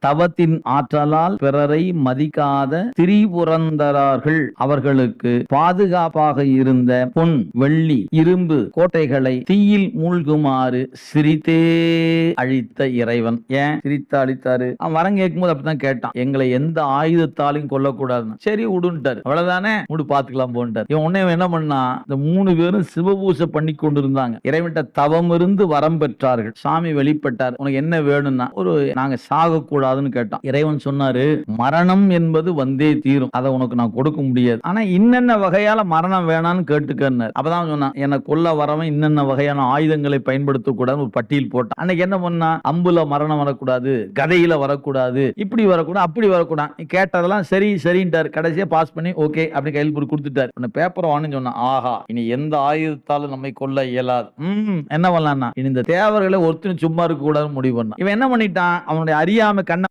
தவத்தின் ஆற்றலால் பிறரை மதிக்காத திரிபுரந்தரார்கள் அவர்களுக்கு பாதுகாப்பாக இருந்த பொன் வெள்ளி இரும்பு கோட்டைகளை தீயில் மூழ்குமாறு சிரித்தே அழித்த இறைவன். ஏன் சிரித்து அழித்தாரு? அவன் வரம் கேட்கும் போது அப்படித்தான் கேட்டான், எங்களை எந்த ஆயுதத்தாலையும் கொல்லக்கூடாதுன்னு. சரி விடுன்ட்டார், அவ்வளவுதானே விடு பாத்துக்கலாம் போன்ட்டார். இவன் உடனே என்ன பண்ணா, இந்த 3 பேரும் சிவபூசை பண்ணி கொண்டிருந்தாங்க. இறைவன்ட்ட தவம் இருந்து வரம் பெற்றார்கள். சாமி வெளிப்பட்டார், உனக்கு என்ன வேணும்னா, நாங்க சாக கூடாதுன்னு கேட்டான். இறைவன் சொன்னாரு, மரணம் என்பது வந்தே தீரும், அதை உனக்கு நான் கொடுக்க முடியாது, ஆனா இன்னென்ன வகையால மரணம் வேணான்னு கேட்டுக்கன்னார். அப்பதான் சொன்னான், என்ன கொல்ல வரவன் இன்னென்ன வகையான ஆயுதங்களை பயன்படுத்தக்கூடாது ஒரு பட்டியல் போட்டான். அன்னைக்கு என்ன பண்ணா, அம்புல மரணம் வரக்கூடாது, கதையில வரக்கூடாது, இப்படி வரக்கூடாது, அப்படி வரக்கூடாது. கேட்டதெல்லாம் சரி சரின்ட்டார். கடைசியா பாஸ் பண்ணி ஓகே அப்படி கையில் போட்டு கொடுத்துட்டார். பேப்பர் வான்னு சொன்னா, ஆஹா இனி எந்த ஆயுதத்தாலும் நம்மை கொல்ல இயலாது. என்ன பண்ணலாம்னா, இனி இந்த தேவர்களை ஒருத்தரும் சும்மா இருக்க கூடாதுன்னு முடிவு பண்ணான். இவன் என்ன பண்ணிட்டான், அவனுடைய அறியாம கண்ண